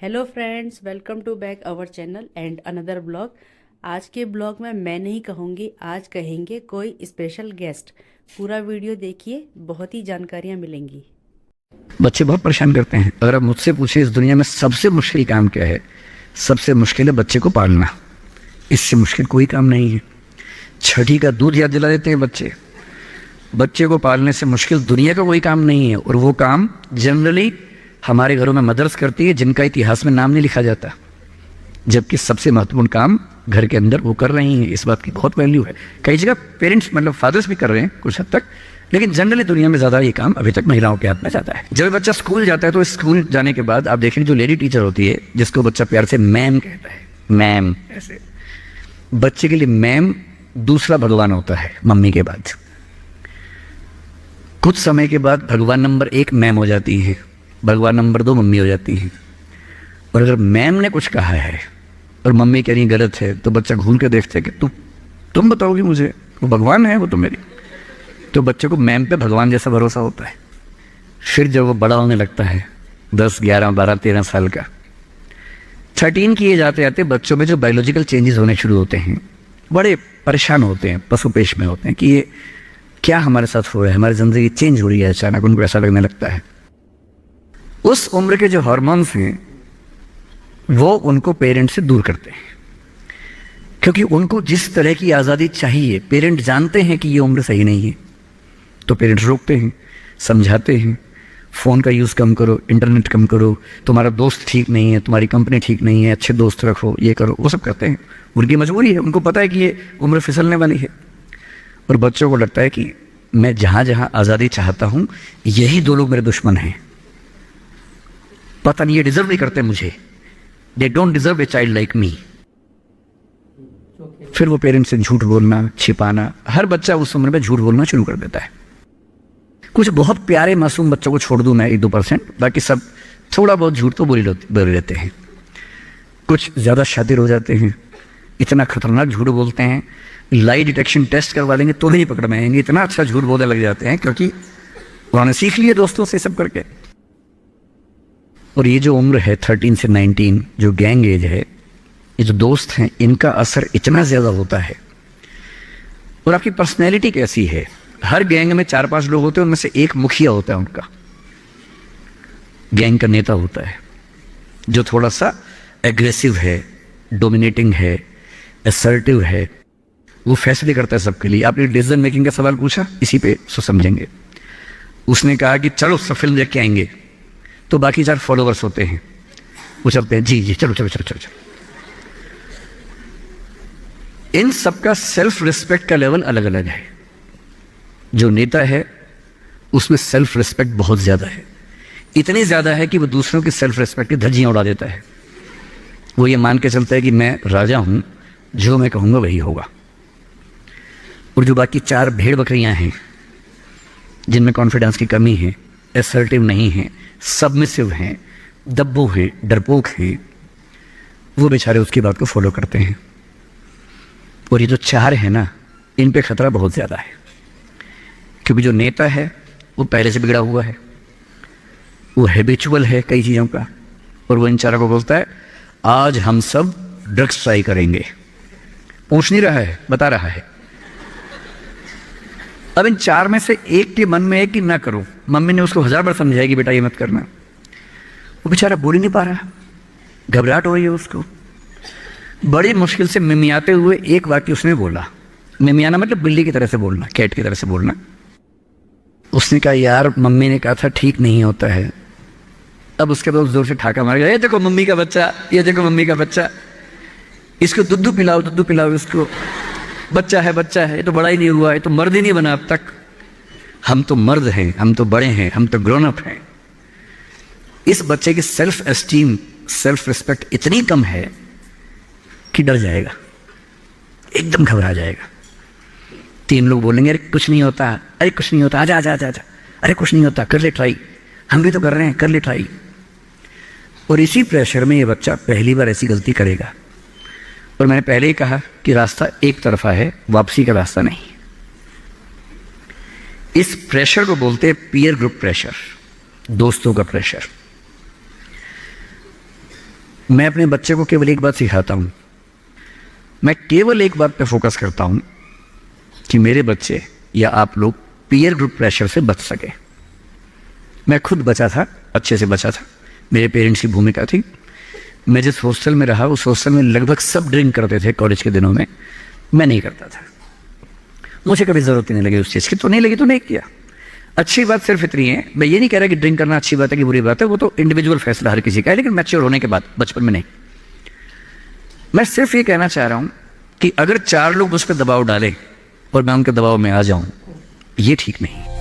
Hello friends, welcome to back our channel and another blog. आज के blog में मैं नहीं कहूँगी, आज कहेंगे कोई स्पेशल गेस्ट। पूरा वीडियो देखिए, बहुत ही जानकारियाँ मिलेंगी। बच्चे बहुत परेशान करते हैं। अगर आप मुझसे पूछे इस दुनिया में सबसे मुश्किल काम क्या है, सबसे मुश्किल है बच्चे को पालना। इससे मुश्किल कोई काम नहीं है। छठी का दूध याद दिला देते हैं बच्चे। बच्चे को पालने से मुश्किल दुनिया का कोई काम नहीं है। और वो काम जनरली हमारे घरों में मदर्स करती है, जिनका इतिहास में नाम नहीं लिखा जाता, जबकि सबसे महत्वपूर्ण काम घर के अंदर वो कर रही हैं। इस बात की बहुत वैल्यू है। कई जगह पेरेंट्स मतलब फादर्स भी कर रहे हैं कुछ हद तक, लेकिन जनरली दुनिया में ज़्यादा ये काम अभी तक महिलाओं के हाथ में जाता है। जब बच्चा स्कूल जाता है तो स्कूल जाने के बाद आप देखेंगे जो लेडी टीचर होती है, जिसको बच्चा प्यार से मैम कहता है, मैम, ऐसे बच्चे के लिए मैम दूसरा भगवान होता है मम्मी के बाद। कुछ समय के बाद भगवान नंबर 1 मैम हो जाती है, भगवान नंबर 2 मम्मी हो जाती है। और अगर मैम ने कुछ कहा है और मम्मी कह रही गलत है, तो बच्चा घूम के देखते है कि तुम बताओगी मुझे, वो भगवान है वो तो मेरी। तो बच्चे को मैम पे भगवान जैसा भरोसा होता है। फिर जब वो बड़ा होने लगता है, 10, 11, 12, 13 साल का, 13 किए जाते जाते बच्चों में जो बायोलॉजिकल चेंजेस होने शुरू होते हैं, बड़े परेशान होते हैं, पशुपेश में होते हैं कि ये क्या हमारे साथ हो रहा है, हमारी ज़िंदगी चेंज हो रही है। अचानक उनको ऐसा लगने लगता है। उस उम्र के जो हार्मोन्स हैं वो उनको पेरेंट से दूर करते हैं, क्योंकि उनको जिस तरह की आज़ादी चाहिए, पेरेंट जानते हैं कि ये उम्र सही नहीं है, तो पेरेंट्स रोकते हैं, समझाते हैं, फ़ोन का यूज़ कम करो, इंटरनेट कम करो, तुम्हारा दोस्त ठीक नहीं है, तुम्हारी कंपनी ठीक नहीं है, अच्छे दोस्त रखो, ये करो, वो सब करते हैं। उनकी मजबूरी है, उनको पता है कि ये उम्र फिसलने वाली है। और बच्चों को लगता है कि मैं जहाँ जहाँ आज़ादी चाहता हूँ, यही 2 लोग मेरे दुश्मन हैं। पता नहीं ये डिजर्व नहीं करते मुझे, they don't deserve a child like me. फिर वो पेरेंट्स से झूठ बोलना, छिपाना, हर बच्चा उस उम्र में झूठ बोलना शुरू कर देता है। कुछ बहुत प्यारे मासूम बच्चों को छोड़ दूं मैं 1-2%, बाकी सब थोड़ा बहुत झूठ तो बोल लेते हैं। कुछ ज़्यादा शातिर हो जाते हैं, इतना खतरनाक झूठ बोलते हैं, लाई डिटेक्शन टेस्ट करवा लेंगे तो नहीं पकड़ में आएंगे, इतना अच्छा झूठ बोलने लग जाते हैं, क्योंकि उन्होंने सीख लिया दोस्तों से सब करके। और ये जो उम्र है 13 से 19, जो गैंग एज है, ये जो दोस्त हैं, इनका असर इतना ज़्यादा होता है। और आपकी पर्सनैलिटी कैसी है। हर गैंग में 4-5 लोग होते हैं, उनमें से एक मुखिया होता है, उनका गैंग का नेता होता है, जो थोड़ा सा एग्रेसिव है, डोमिनेटिंग है, असर्टिव है, वो फैसले करता है सबके लिए। आपने डिसीजन मेकिंग का सवाल पूछा, इसी पे सो समझेंगे। उसने कहा कि चलो सब फिल्म देख के आएंगे, तो बाकी 4 फॉलोवर्स होते हैं, वो चलते हैं, जी जी चलो चलो चलो चलो चलो। इन सबका सेल्फ रिस्पेक्ट का लेवल अलग अलग है। जो नेता है उसमें सेल्फ रिस्पेक्ट बहुत ज़्यादा है, इतनी ज़्यादा है कि वो दूसरों की सेल्फ रिस्पेक्ट की धज्जियाँ उड़ा देता है। वो ये मान के चलता है कि मैं राजा हूँ, जो मैं कहूँगा वही होगा। और जो बाकी 4 भेड़ बकरियाँ हैं, जिनमें कॉन्फिडेंस की कमी है, असर्टिव नहीं है, सबमिसिव हैं, दब्बू हैं, डरपोक हैं, वो बेचारे उसकी बात को फॉलो करते हैं। और ये जो 4 है ना, इन पे खतरा बहुत ज़्यादा है, क्योंकि जो नेता है वो पहले से बिगड़ा हुआ है, वो हैबिचुअल है कई चीज़ों का। और वो इन 4 को बोलता है आज हम सब ड्रग्स ट्राई करेंगे। पूछ नहीं रहा है, बता रहा है। अब इन 4 में से एक के मन में है कि ना करो। मम्मी ने उसको 1000 बार समझाया कि बेटा ये मत करना, वो बेचारा बोल ही नहीं पा रहा, घबराहट हो रही है उसको। बड़ी मुश्किल से मिमियाते हुए एक वाक्य उसने बोला। मिमियाना मतलब बिल्ली की तरह से बोलना, कैट की तरह से बोलना। उसने कहा यार मम्मी ने कहा था ठीक नहीं होता है। अब उसके बाद जोर से ठाका मार गया, ये देखो मम्मी का बच्चा, ये देखो मम्मी का बच्चा, इसको दूध पिलाओ, दूध पिलाओ इसको, बच्चा है, ये तो बड़ा ही नहीं हुआ, ये तो मर्द ही नहीं बना अब तक। हम तो मर्द हैं, हम तो बड़े हैं, हम तो ग्रोन अप हैं। इस बच्चे की सेल्फ एस्टीम, सेल्फ रिस्पेक्ट इतनी कम है कि डर जाएगा, एकदम घबरा जाएगा। 3 लोग बोलेंगे अरे कुछ नहीं होता, अरे कुछ नहीं होता, आजा आजा आजा आजा, अरे कुछ नहीं होता, कर ले ट्राई, हम भी तो कर रहे हैं, कर ले ट्राई। और इसी प्रेशर में ये बच्चा पहली बार ऐसी गलती करेगा। और मैंने पहले ही कहा कि रास्ता एक तरफा है, वापसी का रास्ता नहीं। इस प्रेशर को बोलते हैं पीयर ग्रुप प्रेशर, दोस्तों का प्रेशर। मैं अपने बच्चे को केवल एक बात सिखाता हूँ, मैं केवल एक बात पे फोकस करता हूँ कि मेरे बच्चे या आप लोग पीयर ग्रुप प्रेशर से बच सके। मैं खुद बचा था, अच्छे से बचा था, मेरे पेरेंट्स की भूमिका थी। मैं जिस हॉस्टल में रहा उस हॉस्टल में लगभग सब ड्रिंक करते थे कॉलेज के दिनों में, मैं नहीं करता था। मुझे कभी ज़रूरत ही नहीं लगी उस चीज़ की, तो नहीं लगी तो नहीं किया। अच्छी बात सिर्फ इतनी है, मैं ये नहीं कह रहा कि ड्रिंक करना अच्छी बात है कि बुरी बात है, वो तो इंडिविजुअल फैसला हर किसी का है, लेकिन मैच्योर होने के बाद, बचपन में नहीं। मैं सिर्फ ये कहना चाह रहा हूँ कि अगर 4 लोग मुझ पर दबाव डालें और मैं उनके दबाव में आ जाऊँ, ये ठीक नहीं।